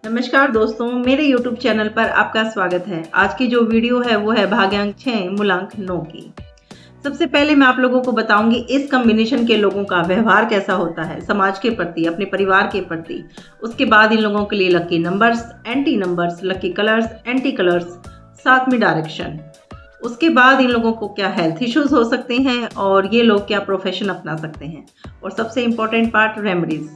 नमस्कार दोस्तों, मेरे YouTube चैनल पर आपका स्वागत है। आज की जो वीडियो है वो है भाग्यांक 6 मूलांक 9 की। सबसे पहले मैं आप लोगों को बताऊंगी इस कॉम्बिनेशन के लोगों का व्यवहार कैसा होता है समाज के प्रति, अपने परिवार के प्रति। उसके बाद इन लोगों के लिए lucky numbers, anti numbers, lucky colours, anti colours, साथ में डायरेक्शन। उसके बाद इन लोगों को क्या हेल्थ इश्यूज हो सकते हैं और ये लोग क्या प्रोफेशन अपना सकते हैं। और सबसे इम्पोर्टेंट पार्ट रेमेडीज।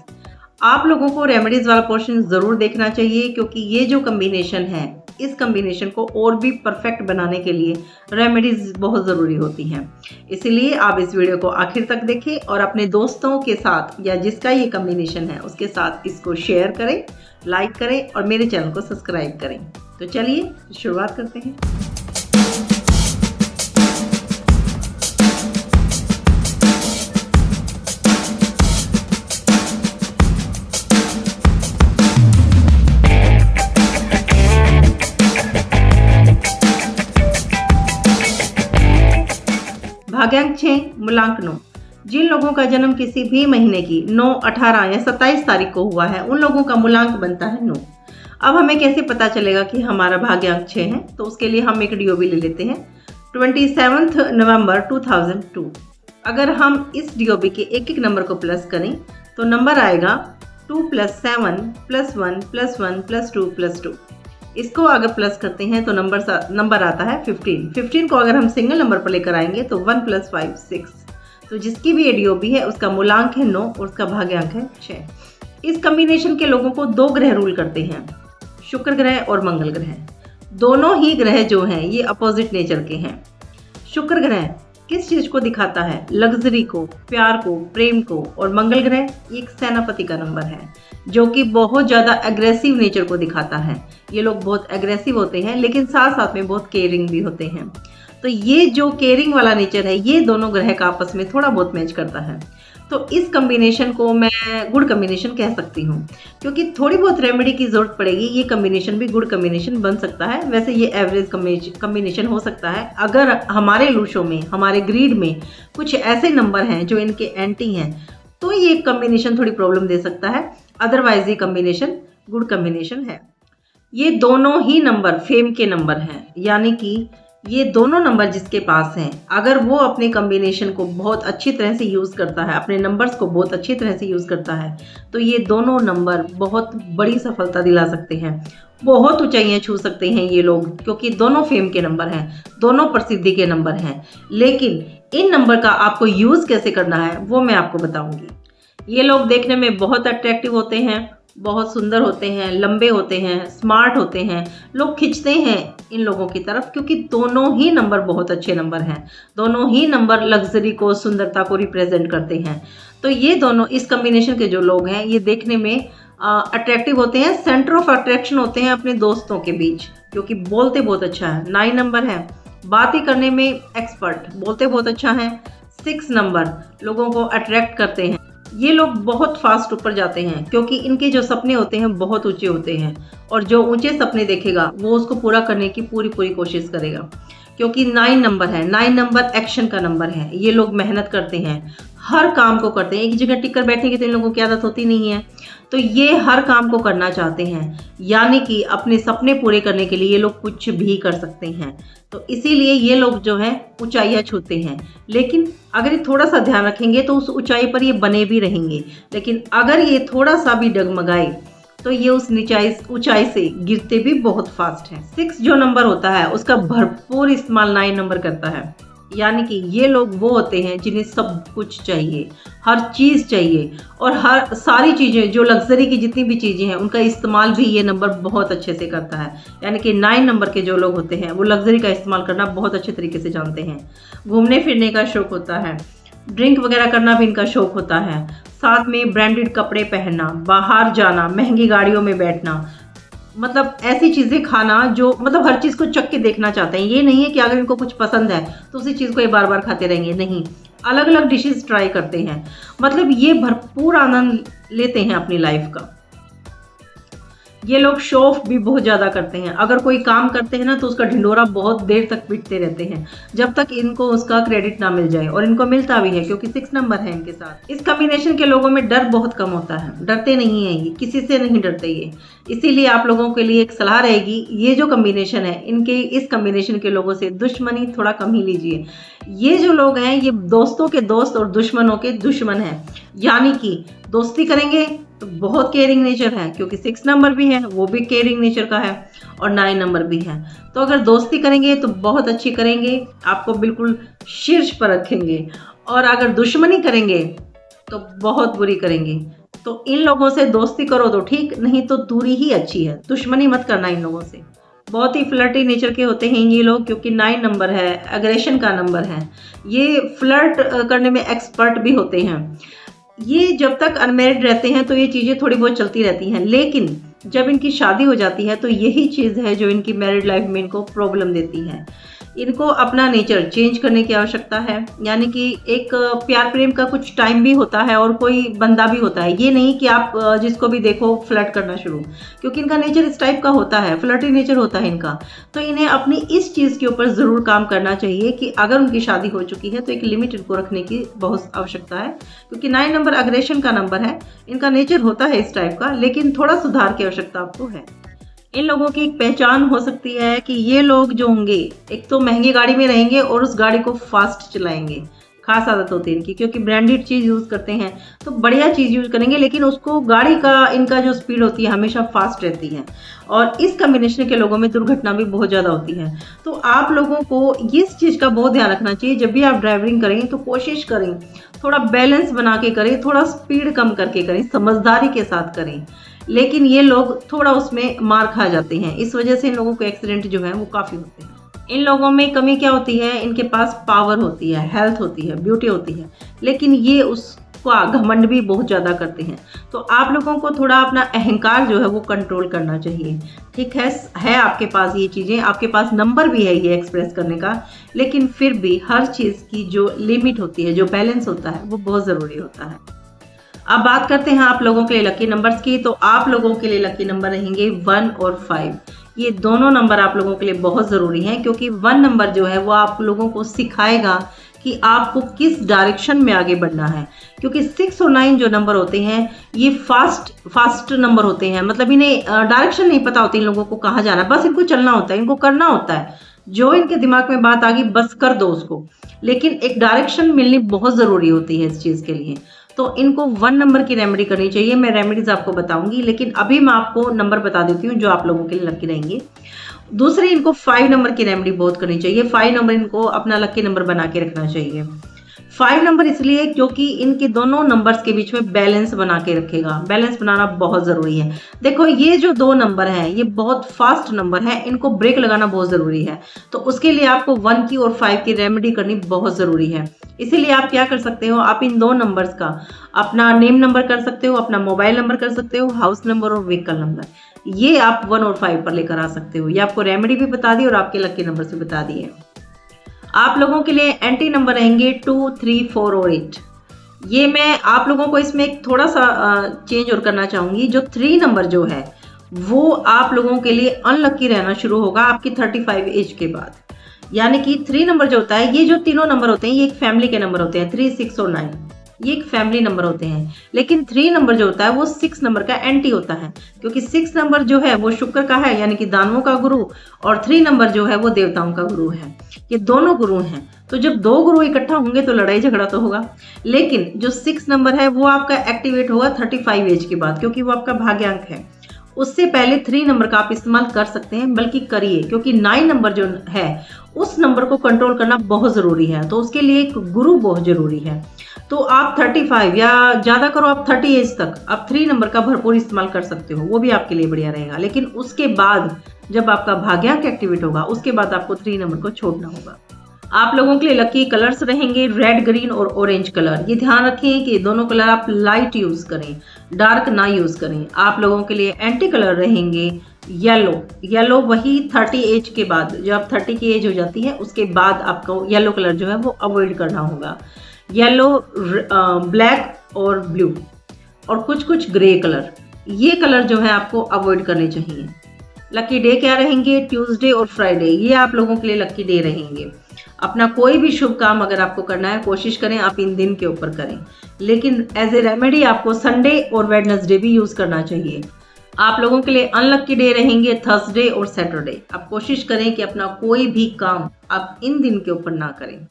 आप लोगों को रेमेडीज वाला पोर्शन ज़रूर देखना चाहिए क्योंकि ये जो कम्बिनेशन है, इस कम्बिनेशन को और भी परफेक्ट बनाने के लिए रेमेडीज बहुत ज़रूरी होती हैं। इसीलिए आप इस वीडियो को आखिर तक देखें और अपने दोस्तों के साथ या जिसका ये कम्बिनेशन है उसके साथ इसको शेयर करें, लाइक करें और मेरे चैनल को सब्सक्राइब करें। तो चलिए शुरुआत करते हैं। भाग्यांक 6 मूलांक 9। जिन लोगों का जन्म किसी भी महीने की 9, 18 या 27 तारीख को हुआ है उन लोगों का मूलांक बनता है 9। अब हमें कैसे पता चलेगा कि हमारा भाग्यांक 6 है, तो उसके लिए हम एक डीओबी ले लेते हैं 27 नवंबर 2002। अगर हम इस डीओबी के एक एक नंबर को प्लस करें तो नंबर आएगा 2 + 7 + 1 + 1 + 2 + 2। इसको अगर प्लस करते हैं तो नंबर आता है 15। 15 को अगर हम सिंगल नंबर पर लेकर आएंगे तो 1 + 5 6। तो जिसकी भी एडीओबी है उसका मूलांक है 9 और उसका भाग्यांक है 6। इस कॉम्बिनेशन के लोगों को दो ग्रह रूल करते हैं, शुक्र ग्रह और मंगल ग्रह। दोनों ही ग्रह जो हैं ये अपोजिट नेचर के हैं। शुक्र ग्रह किस चीज को दिखाता है? लग्जरी को, प्यार को, प्रेम को। और मंगल ग्रह एक सेनापति का नंबर है जो कि बहुत ज़्यादा एग्रेसिव नेचर को दिखाता है। ये लोग बहुत एग्रेसिव होते हैं लेकिन साथ साथ में बहुत केयरिंग भी होते हैं। तो ये जो केयरिंग वाला नेचर है ये दोनों ग्रह का आपस में थोड़ा बहुत मैच करता है। तो इस कम्बिनेशन को मैं गुड कम्बिनेशन कह सकती हूँ क्योंकि थोड़ी बहुत रेमेडी की ज़रूरत पड़ेगी। ये कम्बिनेशन भी गुड कम्बिनेशन बन सकता है। वैसे ये एवरेज कम्बिनेशन हो सकता है अगर हमारे लूशो में, हमारे ग्रीड में कुछ ऐसे नंबर हैं जो इनके एंटी हैं, तो ये कम्बिनेशन थोड़ी प्रॉब्लम दे सकता है। अदरवाइज ये कम्बिनेशन गुड कम्बिनेशन है। ये दोनों ही नंबर फेम के नंबर हैं, यानी कि ये दोनों नंबर जिसके पास हैं अगर वो अपने कम्बिनेशन को बहुत अच्छी तरह से यूज़ करता है, अपने नंबर्स को बहुत अच्छी तरह से यूज़ करता है, तो ये दोनों नंबर बहुत बड़ी सफलता दिला सकते हैं, बहुत ऊंचाइयां छू सकते हैं ये लोग, क्योंकि दोनों फेम के नंबर हैं, दोनों प्रसिद्धि के नंबर हैं। लेकिन इन नंबर का आपको यूज़ कैसे करना है वो मैं आपको बताऊंगी। ये लोग देखने में बहुत अट्रैक्टिव होते हैं, बहुत सुंदर होते हैं, लंबे होते हैं, स्मार्ट होते हैं, लोग खिंचते हैं इन लोगों की तरफ क्योंकि दोनों ही नंबर बहुत अच्छे नंबर हैं। दोनों ही नंबर लग्जरी को, सुंदरता को रिप्रेजेंट करते हैं। तो ये दोनों इस कॉम्बिनेशन के जो लोग हैं ये देखने में अट्रैक्टिव होते हैं, सेंटर ऑफ अट्रैक्शन होते हैं अपने दोस्तों के बीच, क्योंकि बोलते बहुत अच्छा है। 9 नंबर है, बातें करने में एक्सपर्ट, बोलते बहुत अच्छा है। 6 नंबर लोगों को अट्रैक्ट करते हैं। ये लोग बहुत फास्ट ऊपर जाते हैं क्योंकि इनके जो सपने होते हैं बहुत ऊंचे होते हैं और जो ऊंचे सपने देखेगा वो उसको पूरा करने की पूरी कोशिश करेगा। क्योंकि 9 नंबर है, 9 नंबर एक्शन का नंबर है। ये लोग मेहनत करते हैं, हर काम को करते हैं। एक जगह टिक कर बैठने की तो इन लोगों की आदत होती नहीं है, तो ये हर काम को करना चाहते हैं, यानी कि अपने सपने पूरे करने के लिए ये लोग कुछ भी कर सकते हैं। तो इसीलिए ये लोग जो है ऊंचाइयां छूते हैं। लेकिन अगर ये थोड़ा सा ध्यान रखेंगे तो उस ऊंचाई पर ये बने भी रहेंगे, लेकिन अगर ये थोड़ा सा भी डगमगाए तो ये उस ऊंचाई से गिरते भी बहुत फास्ट हैं। 6 जो नंबर होता है उसका भरपूर इस्तेमाल 9 नंबर करता है, यानी कि ये लोग वो होते हैं जिन्हें सब कुछ चाहिए, हर चीज़ चाहिए और हर सारी चीज़ें जो लग्जरी की जितनी भी चीज़ें हैं उनका इस्तेमाल भी ये नंबर बहुत अच्छे से करता है। यानी कि 9 नंबर के जो लोग होते हैं वो लग्जरी का इस्तेमाल करना बहुत अच्छे तरीके से जानते हैं। घूमने फिरने का शौक होता है, ड्रिंक वगैरह करना भी इनका शौक होता है, साथ में ब्रांडेड कपड़े पहनना, बाहर जाना, महंगी गाड़ियों में बैठना, मतलब ऐसी चीज़ें खाना जो मतलब हर चीज़ को चख के देखना चाहते हैं। ये नहीं है कि अगर इनको कुछ पसंद है तो उसी चीज़ को ये बार बार खाते रहेंगे, नहीं, अलग अलग डिशेस ट्राई करते हैं। मतलब ये भरपूर आनंद लेते हैं अपनी लाइफ का। ये लोग शो ऑफ भी बहुत ज़्यादा करते हैं। अगर कोई काम करते हैं ना तो उसका ढिंडोरा बहुत देर तक पीटते रहते हैं जब तक इनको उसका क्रेडिट ना मिल जाए, और इनको मिलता भी है क्योंकि 6 नंबर है इनके साथ। इस कॉम्बिनेशन के लोगों में डर बहुत कम होता है, डरते नहीं है ये, किसी से नहीं डरते ये। इसीलिए आप लोगों के लिए एक सलाह रहेगी, ये जो कॉम्बिनेशन है इनके, इस कॉम्बिनेशन के लोगों से दुश्मनी थोड़ा कम ही लीजिए। ये जो लोग हैं ये दोस्तों के दोस्त और दुश्मनों के दुश्मन हैं, यानी कि दोस्ती करेंगे तो बहुत केयरिंग नेचर है, क्योंकि 6 नंबर भी है, वो भी केयरिंग नेचर का है, और 9 नंबर भी है। तो अगर दोस्ती करेंगे तो बहुत अच्छी करेंगे, आपको बिल्कुल शीर्ष पर रखेंगे, और अगर दुश्मनी करेंगे तो बहुत बुरी करेंगे। तो इन लोगों से दोस्ती करो तो ठीक, नहीं तो दूरी ही अच्छी है, दुश्मनी मत करना इन लोगों से। बहुत ही फ्लर्टी नेचर के होते हैं ये लोग, क्योंकि 9 नंबर है, एग्रेशन का नंबर है, ये फ्लर्ट करने में एक्सपर्ट भी होते हैं। ये जब तक अनमैरिड रहते हैं तो ये चीज़ें थोड़ी बहुत चलती रहती हैं, लेकिन जब इनकी शादी हो जाती है तो यही चीज़ है जो इनकी मैरिड लाइफ में इनको प्रॉब्लम देती है। इनको अपना नेचर चेंज करने की आवश्यकता है, यानी कि एक प्यार प्रेम का कुछ टाइम भी होता है और कोई बंदा भी होता है। ये नहीं कि आप जिसको भी देखो फ्लर्ट करना शुरू, क्योंकि इनका नेचर इस टाइप का होता है, फ्लर्टी नेचर होता है इनका। तो इन्हें अपनी इस चीज़ के ऊपर ज़रूर काम करना चाहिए कि अगर उनकी शादी हो चुकी है तो एक लिमिट इनको रखने की बहुत आवश्यकता है, क्योंकि 9 नंबर अग्रेशन का नंबर है, इनका नेचर होता है इस टाइप का, लेकिन थोड़ा सुधार की आवश्यकता आपको है। इन लोगों की एक पहचान हो सकती है कि ये लोग जो होंगे, एक तो महंगी गाड़ी में रहेंगे और उस गाड़ी को फास्ट चलाएंगे, खास आदत होती है इनकी, क्योंकि ब्रांडेड चीज़ यूज़ करते हैं तो बढ़िया चीज़ यूज़ करेंगे, लेकिन उसको गाड़ी का इनका जो स्पीड होती है हमेशा फास्ट रहती है। और इस कॉम्बिनेशन के लोगों में दुर्घटना भी बहुत ज़्यादा होती है। तो आप लोगों को इस चीज़ का बहुत ध्यान रखना चाहिए, जब भी आप ड्राइविंग करें तो कोशिश करें थोड़ा बैलेंस बना के करें, थोड़ा स्पीड कम करके करें, समझदारी के साथ करें। लेकिन ये लोग थोड़ा उसमें मार खा जाते हैं, इस वजह से इन लोगों को एक्सीडेंट जो है वो काफ़ी होते हैं। इन लोगों में कमी क्या होती है, इनके पास पावर होती है, हेल्थ होती है, ब्यूटी होती है, लेकिन ये उसका घमंड भी बहुत ज़्यादा करते हैं। तो आप लोगों को थोड़ा अपना अहंकार जो है वो कंट्रोल करना चाहिए। ठीक है आपके पास ये चीज़ें, आपके पास नंबर भी है ये एक्सप्रेस करने का, लेकिन फिर भी हर चीज़ की जो लिमिट होती है, जो बैलेंस होता है, वो बहुत ज़रूरी होता है। अब बात करते हैं आप लोगों के लिए लकी नंबर्स की। तो आप लोगों के लिए लकी नंबर रहेंगे 1 और 5। ये दोनों नंबर आप लोगों के लिए बहुत ज़रूरी हैं, क्योंकि 1 नंबर जो है वो आप लोगों को सिखाएगा कि आपको किस डायरेक्शन में आगे बढ़ना है, क्योंकि 6 और 9 जो नंबर होते हैं ये फास्ट नंबर होते हैं, मतलब इन्हें डायरेक्शन नहीं पता होती इन लोगों को कहाँ जाना है, बस इनको चलना होता है, इनको करना होता है, जो इनके दिमाग में बात आ गई बस कर दो उसको। लेकिन एक डायरेक्शन मिलनी बहुत ज़रूरी होती है इस चीज़ के लिए। तो इनको 1 नंबर की रेमेडी करनी चाहिए, मैं रेमेडीज आपको बताऊंगी, लेकिन अभी मैं आपको नंबर बता देती हूँ जो आप लोगों के लिए लकी रहेंगे। दूसरी, इनको 5 नंबर की रेमेडी बहुत करनी चाहिए। 5 नंबर इनको अपना लकी नंबर बना के रखना चाहिए। 5 नंबर इसलिए क्योंकि इनके दोनों नंबर्स के बीच में बैलेंस बना के रखेगा। बैलेंस बनाना बहुत ज़रूरी है। देखो ये जो 2 नंबर हैं ये बहुत फास्ट नंबर है, इनको ब्रेक लगाना बहुत ज़रूरी है। तो उसके लिए आपको 1 की और 5 की रेमेडी करनी बहुत ज़रूरी है। इसीलिए आप क्या कर सकते हो, आप इन 2 नंबर्स का अपना नेम नंबर कर सकते हो, अपना मोबाइल नंबर कर सकते हो, हाउस नंबर और व्हीकल नंबर, ये आप 1 और 5 पर लेकर आ सकते हो। ये आपको रेमेडी भी बता दी और आपके लकी नंबर से बता दिए। आप लोगों के लिए एंटी नंबर रहेंगे 2, 3, 4 और 8। ये मैं आप लोगों को इसमें एक थोड़ा सा चेंज और करना चाहूँगी। जो 3 नंबर जो है वो आप लोगों के लिए अनलकी रहना शुरू होगा आपकी 35 एज के बाद। यानी कि 3 नंबर जो होता है, ये जो तीनों नंबर होते हैं ये एक फैमिली के नंबर होते हैं, 3, 6 और 9, ये एक फैमिली नंबर होते हैं। लेकिन 3 नंबर जो होता है वो 6 नंबर का एंटी होता है, क्योंकि 6 नंबर जो है वो शुक्र का है, यानी कि दानवों का गुरु, और 3 नंबर जो है वो देवताओं का गुरु है। ये दोनों गुरु हैं, तो जब 2 गुरु इकट्ठा होंगे तो लड़ाई झगड़ा तो होगा। लेकिन जो 6 नंबर है वो आपका एक्टिवेट होगा 35 एज के बाद, क्योंकि वो आपका भाग्यांक है। उससे पहले 3 नंबर का आप इस्तेमाल कर सकते हैं, बल्कि करिए, क्योंकि 9 नंबर जो है उस नंबर को कंट्रोल करना बहुत ज़रूरी है। तो उसके लिए एक गुरु बहुत ज़रूरी है। तो आप 35 या ज़्यादा करो, आप 30 एज तक आप 3 नंबर का भरपूर इस्तेमाल कर सकते हो, वो भी आपके लिए बढ़िया रहेगा। लेकिन उसके बाद जब आपका भाग्यांक एक्टिवेट होगा उसके बाद आपको 3 नंबर को छोड़ना होगा। आप लोगों के लिए लकी कलर्स रहेंगे रेड, ग्रीन और ऑरेंज कलर। ये ध्यान रखें कि दोनों कलर आप लाइट यूज़ करें, डार्क ना यूज़ करें। आप लोगों के लिए एंटी कलर रहेंगे येलो वही 30 एज के बाद, जब आप 30 की एज हो जाती है उसके बाद आपको येलो कलर जो है वो अवॉइड करना होगा। येलो, ब्लैक और ब्लू और कुछ ग्रे कलर, ये कलर जो है आपको अवॉइड करने चाहिए। लकी डे क्या रहेंगे? ट्यूसडे और फ्राइडे, ये आप लोगों के लिए लकी डे रहेंगे। अपना कोई भी शुभ काम अगर आपको करना है, कोशिश करें आप इन दिन के ऊपर करें, लेकिन एज ए रेमेडी आपको संडे और वेडनेसडे भी यूज करना चाहिए। आप लोगों के लिए अनलकी डे रहेंगे थर्सडे और सैटरडे। आप कोशिश करें कि अपना कोई भी काम आप इन दिन के ऊपर ना करें।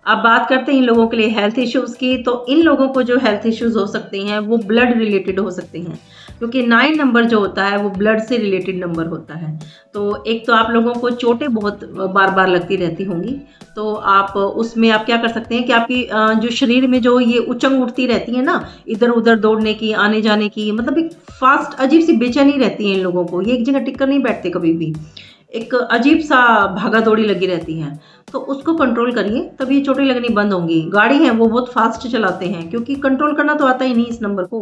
अब बात करते हैं इन लोगों के लिए हेल्थ इश्यूज की। तो इन लोगों को जो हेल्थ इश्यूज हो सकते हैं वो ब्लड रिलेटेड हो सकते हैं, क्योंकि 9 नंबर जो होता है वो ब्लड से रिलेटेड नंबर होता है। तो एक तो आप लोगों को चोटें बहुत बार बार लगती रहती होंगी, तो आप उसमें आप क्या कर सकते हैं कि आपकी जो शरीर में जो ये उचंग उठती रहती है ना, इधर उधर दौड़ने की, आने जाने की, मतलब एक फास्ट अजीब सी बेचैनी रहती है इन लोगों को, ये एक जगह टिक कर नहीं बैठते कभी भी, एक अजीब सा भागा दौड़ी लगी रहती है। तो उसको कंट्रोल करिए, तब ये चोटें लगनी बंद होंगी। गाड़ी है वो बहुत फास्ट चलाते हैं, क्योंकि कंट्रोल करना तो आता ही नहीं इस नंबर को।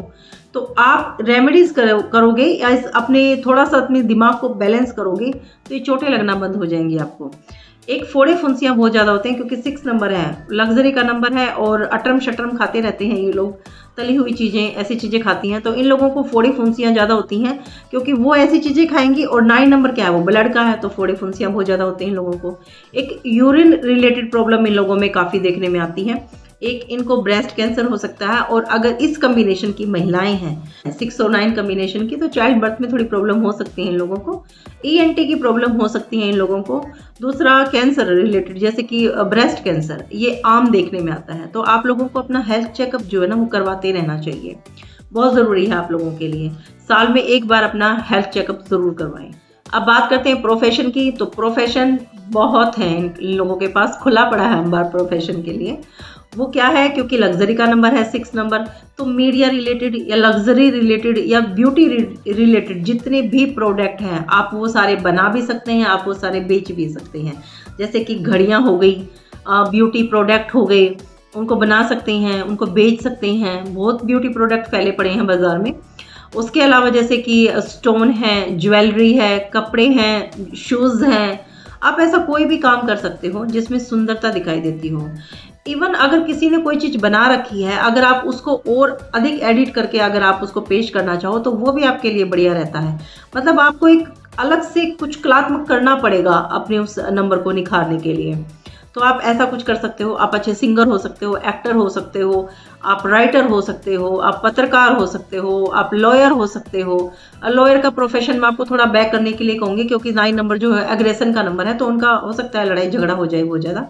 तो आप रेमेडीज करोगे या अपने थोड़ा सा अपने दिमाग को बैलेंस करोगे तो ये चोटें लगना बंद हो जाएंगी आपको। एक फोड़े फुंसियाँ बहुत ज़्यादा होते हैं, क्योंकि 6 नंबर है, लग्जरी का नंबर है, और अटरम शटरम खाते रहते हैं ये लोग, तली हुई चीज़ें, ऐसी चीज़ें खाती हैं। तो इन लोगों को फोड़े फुंसियाँ ज़्यादा होती हैं, क्योंकि वो ऐसी चीज़ें खाएंगी। और 9 नंबर क्या है? वो ब्लड का है, तो फोड़े फुंसियाँ बहुत ज़्यादा होती हैं इन लोगों को। एक यूरिन रिलेटेड प्रॉब्लम इन लोगों में काफ़ी देखने में आती है। एक इनको ब्रेस्ट कैंसर हो सकता है, और अगर इस कम्बिनेशन की महिलाएं हैं 6 और 9 कम्बिनेशन की, तो चाइल्ड बर्थ में थोड़ी प्रॉब्लम हो सकती है इन लोगों को। ENT की प्रॉब्लम हो सकती है इन लोगों को। दूसरा कैंसर रिलेटेड, जैसे कि ब्रेस्ट कैंसर, ये आम देखने में आता है। तो आप लोगों को अपना हेल्थ चेकअप जो है ना वो करवाते रहना चाहिए, बहुत ज़रूरी है आप लोगों के लिए। साल में एक बार अपना हेल्थ चेकअप ज़रूर करवाएं। अब बात करते हैं प्रोफेशन की। तो प्रोफेशन बहुत है इन लोगों के पास, खुला पड़ा है हमारे प्रोफेशन के लिए। वो क्या है? क्योंकि लग्जरी का नंबर है 6 नंबर, तो मीडिया रिलेटेड या लग्जरी रिलेटेड या ब्यूटी रिलेटेड जितने भी प्रोडक्ट हैं आप वो सारे बना भी सकते हैं, आप वो सारे बेच भी सकते हैं। जैसे कि घड़ियाँ हो गई, ब्यूटी प्रोडक्ट हो गए, उनको बना सकते हैं, उनको बेच सकते हैं। बहुत ब्यूटी प्रोडक्ट फैले पड़े हैं बाजार में। उसके अलावा जैसे कि स्टोन है, ज्वेलरी है, कपड़े हैं, शूज़ हैं, आप ऐसा कोई भी काम कर सकते हो जिसमें सुंदरता दिखाई देती हो। इवन अगर किसी ने कोई चीज़ बना रखी है, अगर आप उसको और अधिक एडिट करके अगर आप उसको पेश करना चाहो तो वो भी आपके लिए बढ़िया रहता है। मतलब आपको एक अलग से कुछ कलात्मक करना पड़ेगा अपने उस नंबर को निखारने के लिए। तो आप ऐसा कुछ कर सकते हो। आप अच्छे सिंगर हो सकते हो, एक्टर हो सकते हो, आप राइटर हो सकते हो, आप पत्रकार हो सकते हो, आप लॉयर हो सकते हो। लॉयर का प्रोफेशन में आपको थोड़ा बैक करने के लिए कहूँगी, क्योंकि 9 नंबर जो है एग्रेशन का नंबर है, तो उनका हो सकता है लड़ाई झगड़ा हो जाए बहुत ज़्यादा।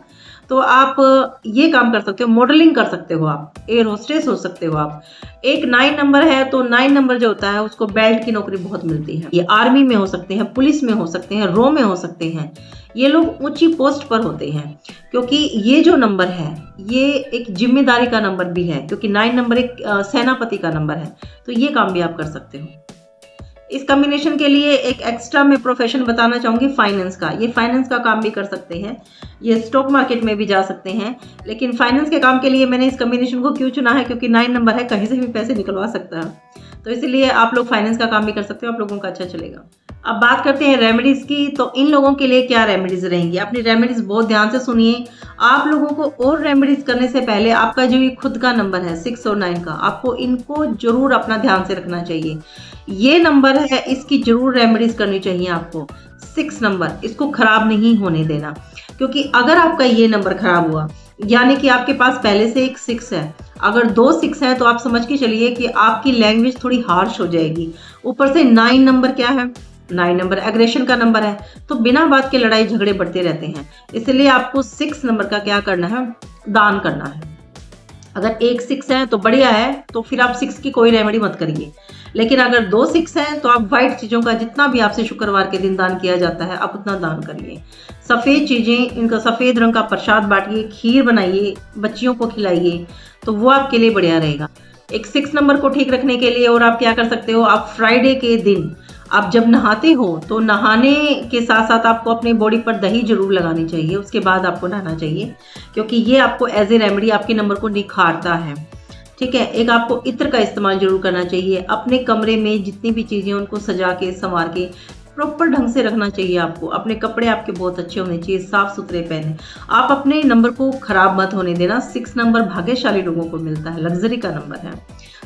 तो आप ये काम कर सकते हो, मॉडलिंग कर सकते हो, आप एयर होस्टेस हो सकते हो। आप एक 9 नंबर है, तो 9 नंबर जो होता है उसको बेल्ट की नौकरी बहुत मिलती है। ये आर्मी में हो सकते हैं, पुलिस में हो सकते हैं, रॉ में हो सकते हैं। ये लोग ऊंची पोस्ट पर होते हैं, क्योंकि ये जो नंबर है ये एक जिम्मेदारी का नंबर भी है, क्योंकि 9 नंबर एक सेनापति का नंबर है। तो ये काम भी आप कर सकते हो। इस कॉम्बिनेशन के लिए एक एक्स्ट्रा मैं प्रोफेशन बताना चाहूँगी फाइनेंस का। ये फाइनेंस का काम भी कर सकते हैं, ये स्टॉक मार्केट में भी जा सकते हैं। लेकिन फाइनेंस के काम के लिए मैंने इस कॉम्बिनेशन को क्यों चुना है? क्योंकि 9 नंबर है, कहीं से भी पैसे निकलवा सकता है। तो इसीलिए आप लोग फाइनेंस का काम भी कर सकते हो, आप लोगों का अच्छा चलेगा। अब बात करते हैं रेमेडीज की। तो इन लोगों के लिए क्या रेमेडीज रहेंगी? अपनी रेमेडीज बहुत ध्यान से सुनिए। आप लोगों को और रेमेडीज करने से पहले आपका जो ये खुद का नंबर है 6 और 9 का, आपको इनको जरूर अपना ध्यान से रखना चाहिए। ये नंबर है, इसकी जरूर रेमेडीज करनी चाहिए आपको। 6 नंबर, इसको खराब नहीं होने देना, क्योंकि अगर आपका ये नंबर खराब हुआ, यानी कि आपके पास पहले से एक 6 है, अगर 2 6 है, तो आप समझ के चलिए कि आपकी लैंग्वेज थोड़ी हार्श हो जाएगी। ऊपर से 9 नंबर क्या है? 9 नंबर एग्रेशन का नंबर है, तो बिना बात के लड़ाई झगड़े बढ़ते रहते हैं। इसलिए आपको 6 नंबर का क्या करना है? दान करना है। अगर एक 6 है तो बढ़िया है, तो फिर आप 6 की कोई रेमेडी मत करिए। लेकिन अगर 2 6 है तो आप व्हाइट चीज़ों का जितना भी आपसे शुक्रवार के दिन दान किया जाता है आप उतना दान करिए। सफ़ेद चीज़ें, इनका सफ़ेद रंग का प्रसाद बांटिए, खीर बनाइए, बच्चियों को खिलाइए, तो वो आपके लिए बढ़िया रहेगा। एक 6 नंबर को ठीक रखने के लिए और आप क्या कर सकते हो? आप फ्राइडे के दिन आप जब नहाते हो तो नहाने के साथ साथ आपको अपनी बॉडी पर दही जरूर लगानी चाहिए, उसके बाद आपको नहाना चाहिए, क्योंकि ये आपको एज ए रेमेडी आपके नंबर को निखारता है। ठीक है। एक आपको इत्र का इस्तेमाल जरूर करना चाहिए। अपने कमरे में जितनी भी चीज़ें उनको सजा के संवार के प्रॉपर ढंग से रखना चाहिए आपको। अपने कपड़े आपके बहुत अच्छे होने चाहिए, साफ सुथरे पहने। आप अपने नंबर को खराब मत होने देना। 6 नंबर भाग्यशाली लोगों को मिलता है, लग्जरी का नंबर है।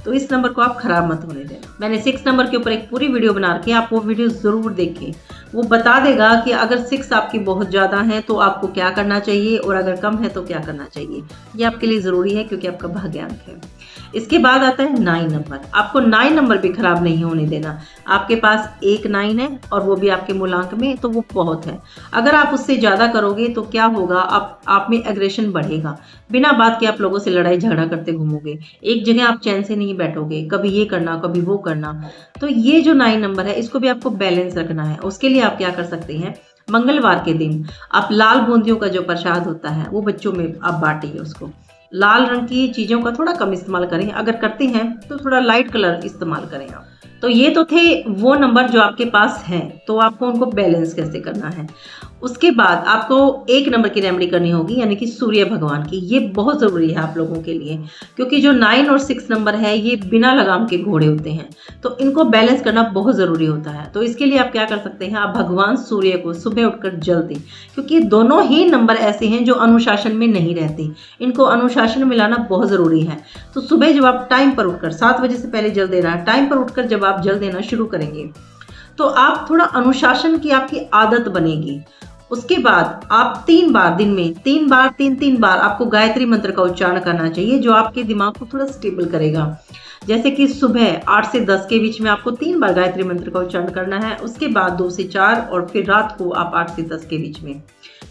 तो इस नंबर को आप खराब मत होने देना। मैंने 6 नंबर के ऊपर एक पूरी वीडियो बना रखी है, आप वो वीडियो ज़रूर देखें। वो बता देगा कि अगर 6 आपकी बहुत ज़्यादा है तो आपको क्या करना चाहिए और अगर कम है तो क्या करना चाहिए। ये आपके लिए ज़रूरी है क्योंकि आपका भाग्यांक है। इसके बाद आता है 9 नंबर। आपको 9 नंबर भी खराब नहीं होने देना। आपके पास एक 9 है और वो भी आपके मूलांक में, तो वो बहुत है। अगर आप उससे ज़्यादा करोगे तो क्या होगा, आप में एग्रेशन बढ़ेगा। बिना बात के आप लोगों से लड़ाई झगड़ा करते घूमोगे, एक जगह आप चैन से नहीं बैठोगे, कभी ये करना कभी वो करना। तो ये जो 9 नंबर है इसको भी आपको बैलेंस रखना है। उसके लिए आप क्या कर सकते हैं, मंगलवार के दिन आप लाल बूंदियों का जो प्रसाद होता है वो बच्चों में आप बांटिए। उसको लाल रंग की चीज़ों का थोड़ा कम इस्तेमाल करें, अगर करते हैं तो थोड़ा लाइट कलर इस्तेमाल करें आप। तो ये तो थे वो नंबर जो आपके पास हैं, तो आपको उनको बैलेंस कैसे करना है। उसके बाद आपको 1 नंबर की रेमेडी करनी होगी, यानी कि सूर्य भगवान की। ये बहुत ज़रूरी है आप लोगों के लिए, क्योंकि जो 9 और 6 नंबर है ये बिना लगाम के घोड़े होते हैं, तो इनको बैलेंस करना बहुत ज़रूरी होता है। तो इसके लिए आप क्या कर सकते हैं, आप भगवान सूर्य को सुबह उठकर जल दें, क्योंकि दोनों ही नंबर ऐसे हैं जो अनुशासन में नहीं रहते, इनको अनुशासन में लाना बहुत ज़रूरी है। तो सुबह जब आप टाइम पर उठकर 7 बजे से पहले जल देना, टाइम पर उठकर जब आप जल देना शुरू करेंगे तो आप थोड़ा अनुशासन की आपकी आदत बनेगी। उसके बाद आप 3 बार दिन में 3 बार 3 बार आपको गायत्री मंत्र का उच्चारण करना चाहिए, जो आपके दिमाग को थोड़ा स्टेबल करेगा। जैसे कि सुबह 8 से 10 के बीच में आपको 3 बार गायत्री मंत्र का उच्चारण करना है, उसके बाद 2 से 4 और फिर रात को आप 8 से 10 के बीच में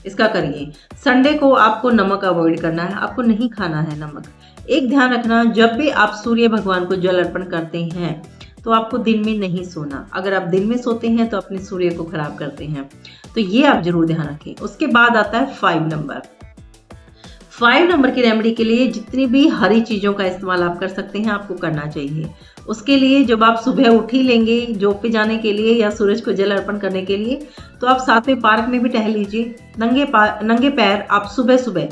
इसका करिए। संडे को आपको नमक अवॉइड करना है, आपको नहीं खाना है नमक। एक ध्यान रखना, जब भी आप सूर्य भगवान को जल अर्पण करते हैं तो आपको दिन में नहीं सोना। अगर आप दिन में सोते हैं तो अपने सूर्य को खराब करते हैं, तो ये आप जरूर ध्यान रखें। उसके बाद आता है 5 नंबर। 5 नंबर की रेमेडी के लिए जितनी भी हरी चीज़ों का इस्तेमाल आप कर सकते हैं आपको करना चाहिए। उसके लिए जब आप सुबह उठ ही लेंगे जॉब पे जाने के लिए या सूरज को जल अर्पण करने के लिए, तो आप साथ में पार्क में भी टहल लीजिए। नंगे पैर आप सुबह सुबह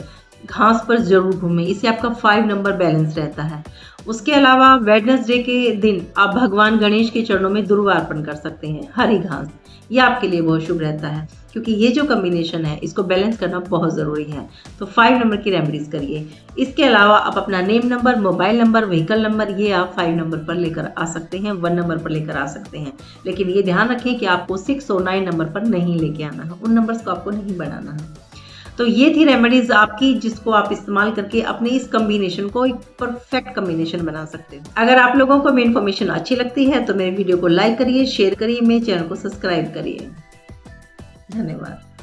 घास पर जरूर घूमें, इससे आपका 5 नंबर बैलेंस रहता है। उसके अलावा वेडनेसडे के दिन आप भगवान गणेश के चरणों में दुर्वा अर्पण कर सकते हैं, हरी घास। ये आपके लिए बहुत शुभ रहता है, क्योंकि ये जो कॉम्बिनेशन है इसको बैलेंस करना बहुत ज़रूरी है। तो 5 नंबर की रेमेडीज करिए। इसके अलावा आप अपना name number, mobile number, vehicle number, ये आप 5 नंबर पर लेकर आ सकते हैं, 1 नंबर पर लेकर आ सकते हैं। लेकिन ये ध्यान रखें कि आपको 6 और 9 नंबर पर नहीं लेके आना है, उन नंबर्स को आपको नहीं बनाना है। तो ये थी रेमेडीज आपकी, जिसको आप इस्तेमाल करके अपने इस कॉम्बिनेशन को एक परफेक्ट कॉम्बिनेशन बना सकते हैं। अगर आप लोगों को मेरी इन्फॉर्मेशन अच्छी लगती है तो मेरे वीडियो को लाइक करिए, शेयर करिए, मेरे चैनल को सब्सक्राइब करिए। धन्यवाद।